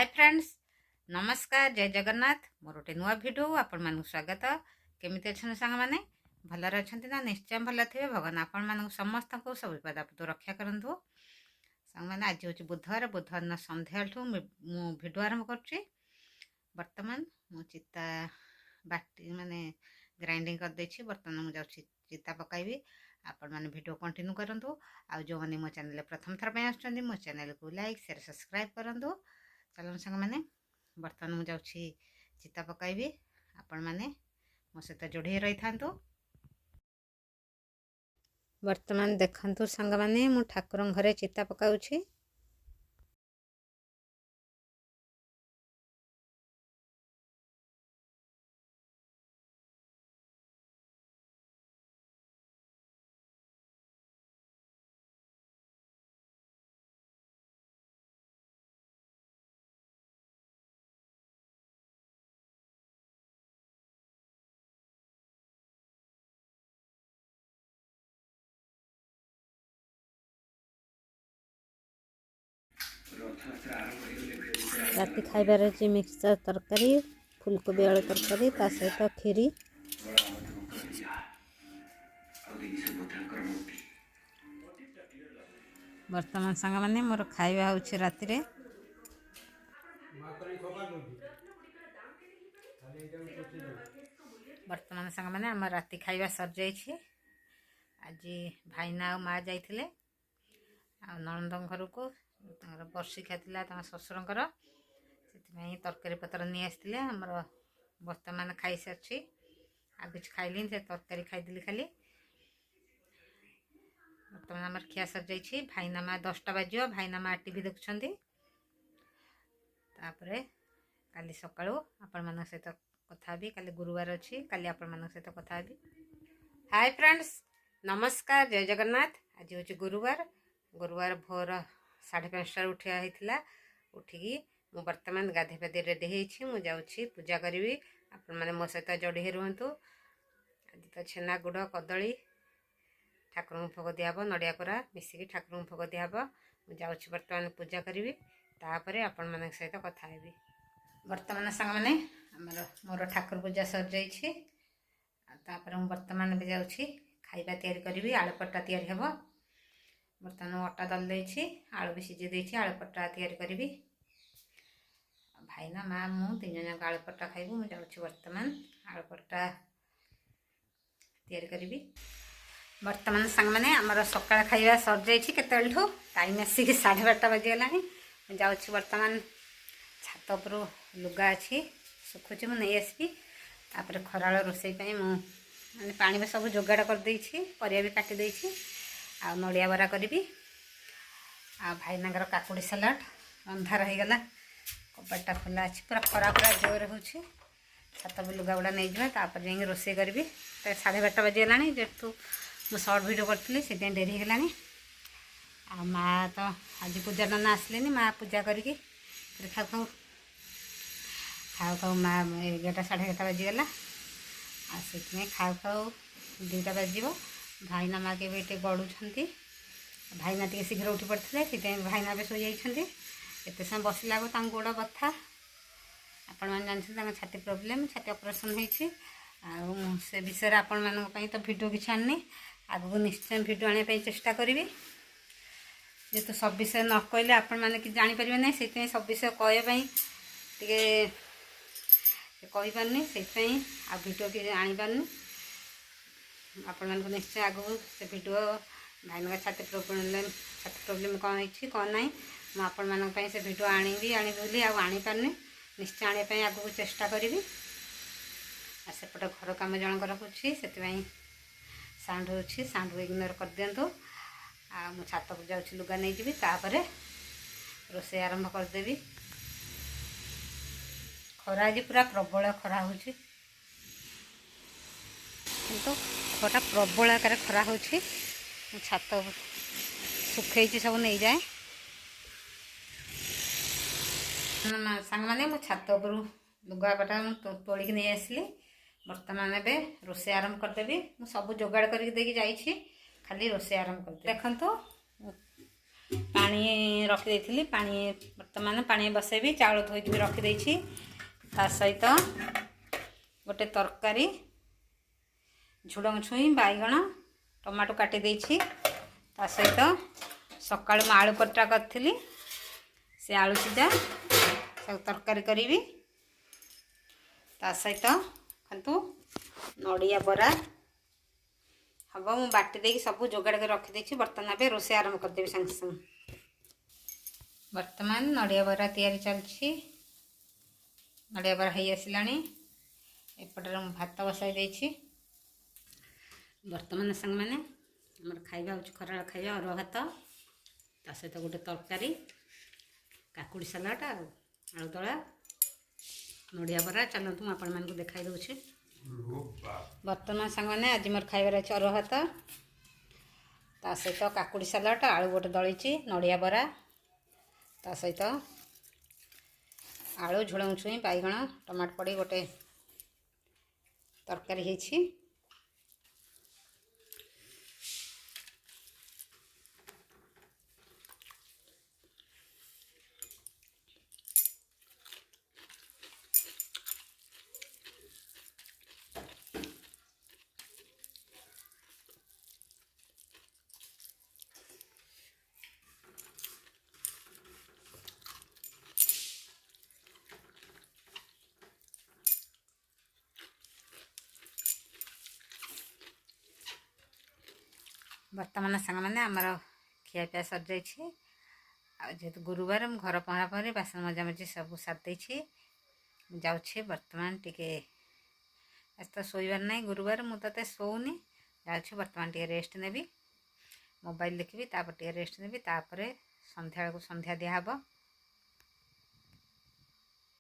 Hi friends नमस्कार जय जगन्नाथ मोर गोटे नुआ भिडियो आपण मानक स्वागत केमिति अछन सांग माने भलरे अछंती ना निश्चय भल थे भगवान आपण मानक समस्त को सब विपद आपद रक्षा करंतु सांग माने आज होची बुधवार न संध्या मु भिडियो आरंभ करछि। वर्तमान मु चिता बाटी माने ग्राइंडिंग कर देछि। वर्तमान मु जाउछि चिता पकाइबी। आपण माने भिडियो कंटिन्यू करंतु। आ जो माने मो चैनल प्रथम थर पे आछंती मो चैनल को लाइक शेयर सब्सक्राइब करंतु। चलो सांग मैंने बर्तमान मुझे जाऊँगी चिता पकाइबी। आपण मैंने मो सहित जोड़ी रही था। वर्तमान देखंतु सांग मैंने मु ठाकुर घरे चिता पकाउछि। राति खाइबार अछि मिक्सचर तरकारी फूलकोबी आलू तरकारी ता सहित खीरी। वर्तमान सांग माने मोर खाइबा होछि राति रे। वर्तमान सांग माने हमर राति खाइबा सर जाइछि। आज भाईना माँ जाइथिले आ नणंद घर को बर्षिका था शशुरंकर से तरकारी पतर नहीं आसते। आमर वर्तमान खाई सारी आ कुछ खाइली से तरकारी खाईदी खाली। वर्तमान आम खिया सर जाइए। भाईना माँ 10टा बाजो भाईना माँ टीवी देखुं। तापर काली सका आपण मान सहित कथा भी काली गुरुवार अच्छी काली आपण मान सहित कथा भी। हाय फ्रेंड्स नमस्कार जय जगन्नाथ। आज हूँ गुरुवार भोर 5:30 उठा होता। उठिकी मु वर्तमान गाधे पाधे रेडी हो जाऊँगी पूजा करी। आपण मैंने मो सहित जोड़ी रुहतु। आज तो छेना गुड़ कदली ठाकुर भोग दिहब नड़िया कोरा मिसिकी ठाकुर भोग दिहब। मुझे वर्तमान पूजा करी तापर आपण मान सहित कथा हेबी। वर्तमान सांग मैंने आमर मोर ठाकुर पूजा सर जाइए। तापर मु वर्तमान भी जाऊँगी खाइबा तैयारी करी। आलू पट्टा तैयारी हेब। बर्तमान अटा दल देछि आलू भी सीझे देछि आलू पट्टा तैयारी करी। भाईना माँ मु 3 जन आलू पट्टा खाइबू। मुझे जाऊँगी वर्तमान आलू पट्टा तैयारी करी। वर्तमान सांग मैंने आमर सकाळ खाइबा सर जाइछि केतेलठू टाइम आसिक 12:30 बाजिगला। जाऊँगी वर्तमान छात उपर लुगा अच्छी सुखुची मु नहीं आसबी। तापर खराल रोसई मुझे पानी में सब जोगाड़ कर देछि परिया भी काटी देछि आ नड़िया बरा करी। आ भाईनागर काकुड़ी सलाड अंधार हो गला कपाटा खोला अच्छी पूरा खरा पूरा जोर हो छात भी लुगा गुड़ा नहीं जावा। तापर जाइए रोसई करी। तो 12:30 बाजिगला जेहेतु मु सर्ट भिडियो करी से डेरी होगा। आ माँ तो आज पूजा नना आसले माँ पूजा करके खाऊ खाऊ खाऊ खाऊ माँ 11टा 11:30 बाजिगला। आ से खाऊ खाऊ 2टा बाजिब। भाईना माँ के भी गड़ुंट भाईना टे शीघ्र उठी पड़ते से भाईना भी शोई एत समय बसला गोड़ बथा आपण मैंने जानते छाती प्रोब्लेम छाती ऑपरेशन होती से विषय आपण मान तो भिडियो कि आनी आगू निश्चय भिडियो आने चेष्टा करी। जेहेतु सब विषय न कहले आपण मैंने कि जापर ना से सब विषय कहवाई टे कहीपारनी से आ भिडियो कि आनीपारनी आपण मानक निश्चय आगू से भिडियो भाईना छाती प्रोब्लेम कौन है कौन ना मुझे मान से भिडियो आनी बोली आनी पारनी निश्चय आने आगू चेष्टा करी। सेपटे घर कम जनकर हो साउंड हो साउंड इग्नोर कर दिंतु। आ मु छात को जाऊँ लुगा नहीं जी तापर रोसे आरंभ करदेवी। खरा आज पूरा प्रबल खरा हो खरा प्रबल आकार खरा हो छात सुखे सब नहीं जाए। सांग मैंने मो छात उपर लुगापटा तोलिक नहीं आसली। वर्तमान ए रोसे आरंभ करदेवी। मु सब जोगाड़ करके जाइए खाली रोसे आरंभ कर देखु पानी रखिदेली पानी बर्तमान पानी बसैबी चाउल धोईकी रखिदेछि ता सहित गोटे तरकारी झुडंग छुई बैगण टमाटो काटी देछि ता सहित सकाळ म आलू परटा करथिली से आलू सिझा सब तरकारी करी ता सहित खंतु नड़िया बरा हम मु बाटी देकी सब जोगाड़ कर रखिदेछि बर्तमान ए रोसे आरंभ करदेवी संगे संगे बर्तमान नड़िया बरा तैयारी चलछि नड़िया बरा हो आसलानी एपटर मु भात बसाई देछि बर्तमान संग मैंने आमर खाइबा हूँ खरा खाइबा अरुआ भात ता सहित गोटे तरकारी काकुड़ी सलाड आलू दला नड़िया बरा चलतु आपण मान को देखाई दूचे बर्तमान संग मैंने आज मोर खाइबार अच्छे अरुआ भात ता सहित काकुड़ी सलाड आलू गोटे दलिची नड़िया बरा ता सहित आलू झुड़ंग छुई बैगण टमाटो पड़ी गोटे तरकारी होइछि बर्तमान सांग मैंने आमर खियापिया सर जाइए जेहेतु गुरुवार घर पहरा पहरी बासन मजामजी सब सारी जाऊे बर्तमान टिके आज तो शोबार ना गुरुवार मुझे शोनी जाऊँ बर्तमान टे रेस्ट नेबी मोबाइल देखी तापर टे रेस्ट नेबी तापर संध्या को संध्या दिहब